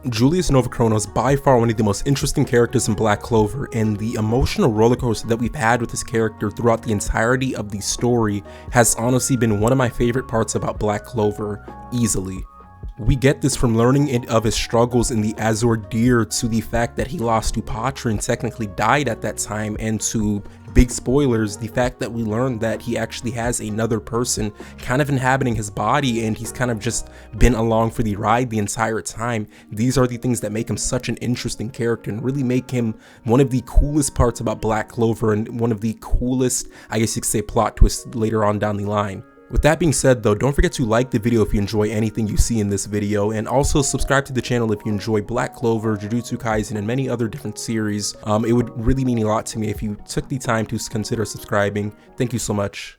Julius Novachrono is by far one of the most interesting characters in Black Clover, and the emotional rollercoaster that we've had with this character throughout the entirety of the story has honestly been one of my favorite parts about Black Clover, easily. We get this from learning of his struggles in the Azure Deer to the fact that he lost to Patry and technically died at that time, and to, big spoilers, the fact that we learned that he actually has another person kind of inhabiting his body and he's kind of just been along for the ride the entire time. These are the things that make him such an interesting character and really make him one of the coolest parts about Black Clover and one of the coolest, I guess you could say, plot twists later on down the line. With that being said though, don't forget to like the video if you enjoy anything you see in this video, and also subscribe to the channel if you enjoy Black Clover, Jujutsu Kaisen, and many other different series. It would really mean a lot to me if you took the time to consider subscribing. Thank you so much.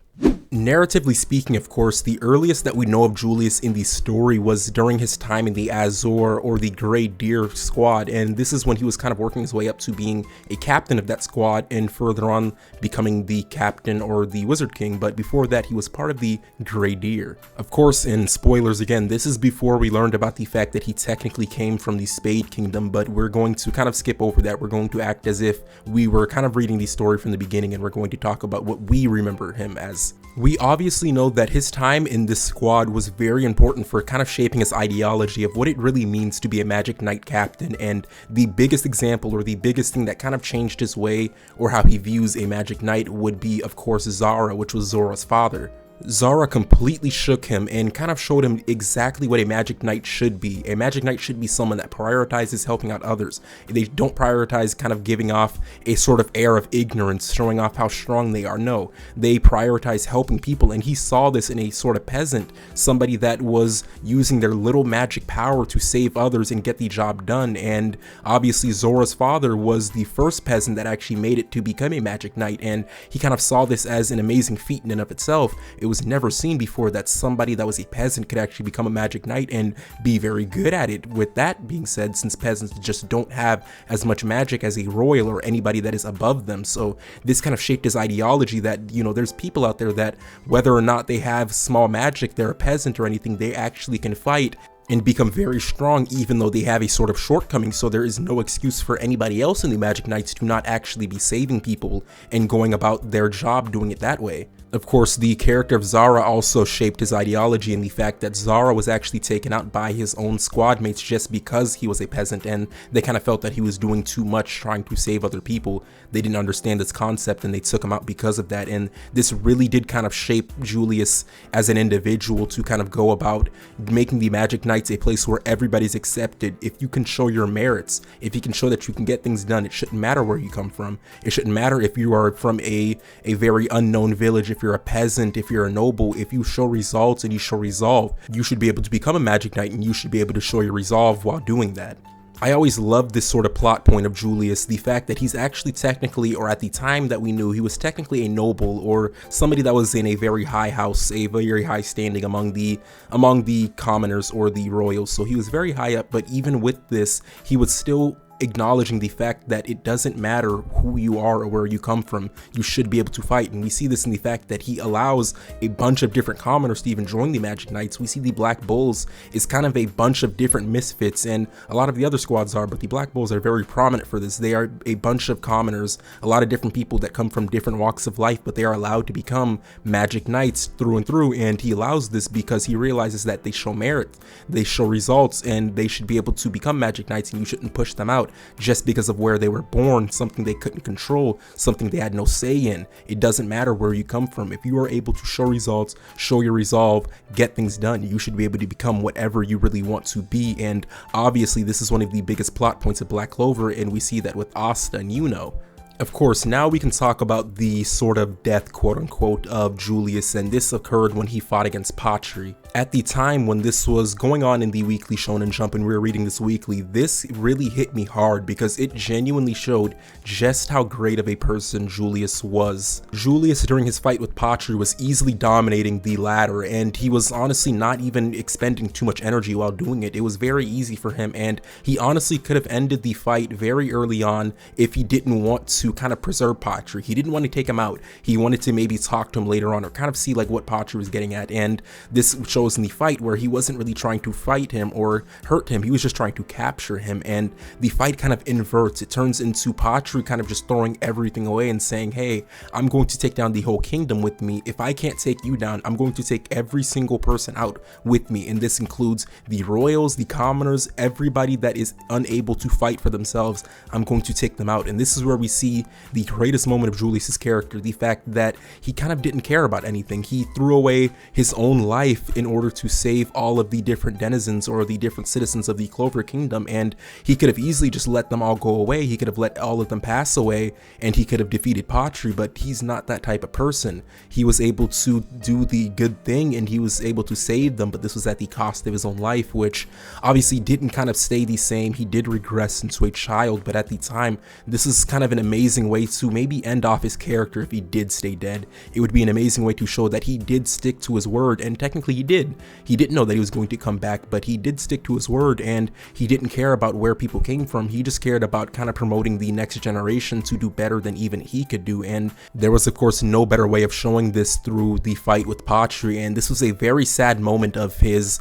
Narratively speaking, of course, the earliest that we know of Julius in the story was during his time in the Azure or the Grey Deer squad, and this is when he was kind of working his way up to being a captain of that squad and further on becoming the captain or the Wizard King, but before that he was part of the Grey Deer. Of course, and spoilers again, this is before we learned about the fact that he technically came from the Spade Kingdom, but we're going to kind of skip over that. We're going to act as if we were kind of reading the story from the beginning, and we're going to talk about what we remember him as. We obviously know that his time in this squad was very important for kind of shaping his ideology of what it really means to be a Magic Knight captain, and the biggest example or the biggest thing that kind of changed his way or how he views a Magic Knight would be, of course, Zara, which was Zora's father. Zara completely shook him and kind of showed him exactly what a Magic Knight should be. A Magic Knight should be someone that prioritizes helping out others. They don't prioritize kind of giving off a sort of air of ignorance, showing off how strong they are. No, they prioritize helping people, and he saw this in a sort of peasant, somebody that was using their little magic power to save others and get the job done. And obviously Zora's father was the first peasant that actually made it to become a Magic Knight, and he kind of saw this as an amazing feat in and of itself. It was never seen before that somebody that was a peasant could actually become a Magic Knight and be very good at it. With that being said, since peasants just don't have as much magic as a royal or anybody that is above them, so this kind of shaped his ideology that, you know, there's people out there that whether or not they have small magic, they're a peasant or anything, they actually can fight and become very strong even though they have a sort of shortcoming. So there is no excuse for anybody else in the Magic Knights to not actually be saving people and going about their job doing it that way. Of course, the character of Zara also shaped his ideology in the fact that Zara was actually taken out by his own squad mates just because he was a peasant, and they kind of felt that he was doing too much trying to save other people. They didn't understand this concept and they took him out because of that, and this really did kind of shape Julius as an individual to kind of go about making the Magic Knights a place where everybody's accepted. If you can show your merits, if you can show that you can get things done, it shouldn't matter where you come from. It shouldn't matter if you are from a very unknown village, if you're a peasant, if you're a noble. If you show results and you show resolve, you should be able to become a Magic Knight, and you should be able to show your resolve while doing that. I always loved this sort of plot point of Julius, the fact that he's actually technically, or at the time that we knew, he was technically a noble or somebody that was in a very high house, a very high standing among the commoners or the royals. So he was very high up, but even with this, he was still acknowledging the fact that it doesn't matter who you are or where you come from, you should be able to fight. And we see this in the fact that he allows a bunch of different commoners to even join the Magic Knights. We see the Black Bulls is kind of a bunch of different misfits, and a lot of the other squads are, but the Black Bulls are very prominent for this. They are a bunch of commoners, a lot of different people that come from different walks of life, but they are allowed to become Magic Knights through and through. And he allows this because he realizes that they show merit, they show results, and they should be able to become Magic Knights, and you shouldn't push them out just because of where they were born, something they couldn't control, something they had no say in. It doesn't matter where you come from. If you are able to show results, show your resolve, get things done, you should be able to become whatever you really want to be. And obviously this is one of the biggest plot points of Black Clover, and we see that with Asta and Yuno. Of course, now we can talk about the sort of death, quote unquote, of Julius, and this occurred when he fought against Patry. At the time when this was going on in the Weekly Shonen Jump and we were reading this weekly, this really hit me hard because it genuinely showed just how great of a person Julius was. Julius, during his fight with Patry, was easily dominating the latter, and he was honestly not even expending too much energy while doing it. It was very easy for him, and he honestly could have ended the fight very early on if he didn't want to kind of preserve Patry. He didn't want to take him out. He wanted to maybe talk to him later on or kind of see like what Patry was getting at. And this shows in the fight where he wasn't really trying to fight him or hurt him. He was just trying to capture him. And the fight kind of inverts. It turns into Patry kind of just throwing everything away and saying, hey, I'm going to take down the whole kingdom with me. If I can't take you down, I'm going to take every single person out with me. And this includes the royals, the commoners, everybody that is unable to fight for themselves. I'm going to take them out. And this is where we see the greatest moment of Julius's character, the fact that he kind of didn't care about anything. He threw away his own life in order to save all of the different denizens or the different citizens of the Clover Kingdom, and he could have easily just let them all go away. He could have let all of them pass away and he could have defeated Patry, but he's not that type of person. He was able to do the good thing and he was able to save them, but this was at the cost of his own life, which obviously didn't kind of stay the same. He did regress into a child, but at the time, this is kind of an amazing way to maybe end off his character if he did stay dead. It would be an amazing way to show that he did stick to his word, and technically he did. He didn't know that he was going to come back, but he did stick to his word, and he didn't care about where people came from. He just cared about kind of promoting the next generation to do better than even he could do. And there was of course no better way of showing this through the fight with Patry, and this was a very sad moment of his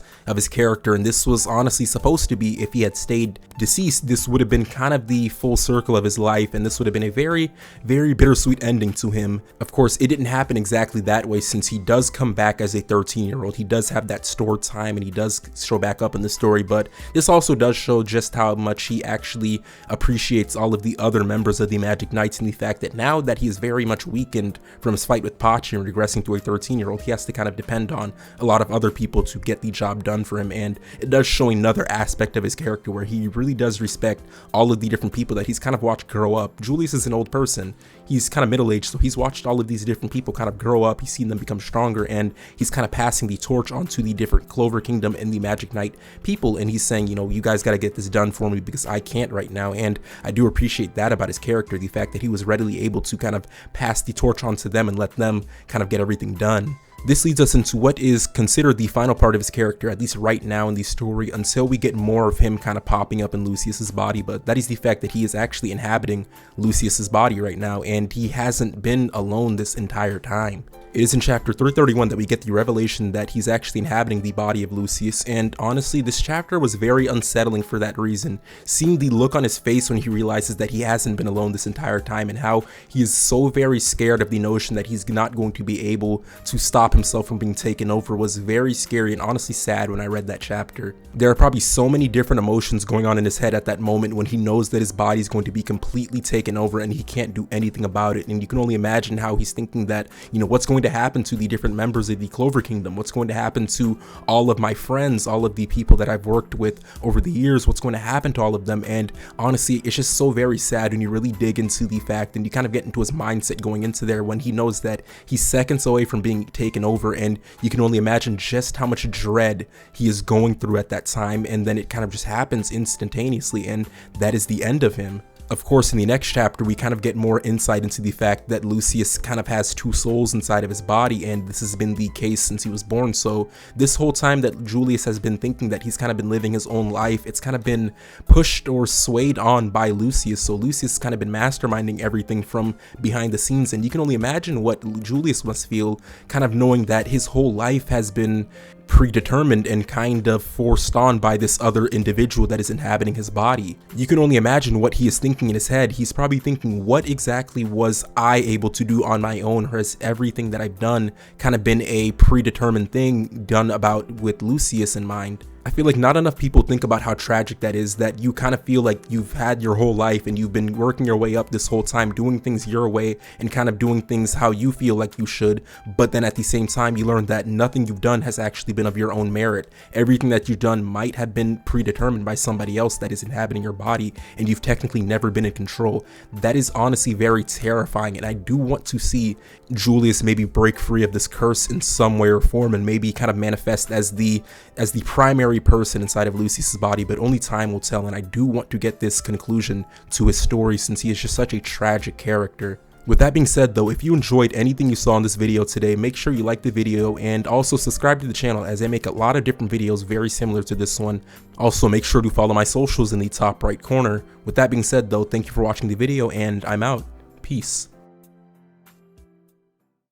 character. And this was honestly supposed to be, if he had stayed deceased, this would have been kind of the full circle of his life, and this would have been a very, very bittersweet ending to him. Of course, it didn't happen exactly that way, since he does come back as a 13-year-old. He does have that stored time and he does show back up in the story, but this also does show just how much he actually appreciates all of the other members of the Magic Knights, and the fact that now that he is very much weakened from his fight with Patry and regressing to a 13-year-old, he has to kind of depend on a lot of other people to get the job done for him. And it does show another aspect of his character where he really does respect all of the different people that he's kind of watched grow up. Julius is an old person. He's kind of middle-aged, so he's watched all of these different people kind of grow up. He's seen them become stronger, and he's kind of passing the torch onto the different Clover Kingdom and the Magic Knight people, and he's saying, you know, you guys got to get this done for me because I can't right now. And I do appreciate that about his character, the fact that he was readily able to kind of pass the torch on to them and let them kind of get everything done. This leads us into what is considered the final part of his character, at least right now in the story, until we get more of him kind of popping up in Lucius's body. But that is the fact that he is actually inhabiting Lucius's body right now, and he hasn't been alone this entire time. It is in chapter 331 that we get the revelation that he's actually inhabiting the body of Lucius, and honestly, this chapter was very unsettling for that reason. Seeing the look on his face when he realizes that he hasn't been alone this entire time, and how he is so very scared of the notion that he's not going to be able to stop himself from being taken over, was very scary and honestly sad when I read that chapter. There are probably so many different emotions going on in his head at that moment when he knows that his body is going to be completely taken over and he can't do anything about it. And you can only imagine how he's thinking that, you know, what's going to happen to the different members of the Clover Kingdom? What's going to happen to all of my friends, all of the people that I've worked with over the years? What's going to happen to all of them? And honestly, it's just so very sad when you really dig into the fact and you kind of get into his mindset going into there when he knows that he's seconds away from being taken over, and you can only imagine just how much dread he is going through at that time, and then it kind of just happens instantaneously, and that is the end of him. Of course, in the next chapter, we kind of get more insight into the fact that Lucius kind of has two souls inside of his body, and this has been the case since he was born. So this whole time that Julius has been thinking that he's kind of been living his own life, it's kind of been pushed or swayed on by Lucius. So Lucius has kind of been masterminding everything from behind the scenes, and you can only imagine what Julius must feel kind of knowing that his whole life has been predetermined and kind of forced on by this other individual that is inhabiting his body. You can only imagine what he is thinking in his head. He's probably thinking, what exactly was I able to do on my own, or has everything that I've done kind of been a predetermined thing done about with Lucius in mind? I feel like not enough people think about how tragic that is, that you kind of feel like you've had your whole life and you've been working your way up this whole time, doing things your way and kind of doing things how you feel like you should, but then at the same time you learn that nothing you've done has actually been of your own merit. Everything that you've done might have been predetermined by somebody else that is inhabiting your body, and you've technically never been in control. That is honestly very terrifying, and I do want to see Julius maybe break free of this curse in some way or form and maybe kind of manifest as the primary person inside of Lucius's body, but only time will tell. And I do want to get this conclusion to his story, since he is just such a tragic character. With that being said though, if you enjoyed anything you saw in this video today, make sure you like the video and also subscribe to the channel, as I make a lot of different videos very similar to this one. Also, make sure to follow my socials in the top right corner. With that being said though, thank you for watching the video, and I'm out. Peace.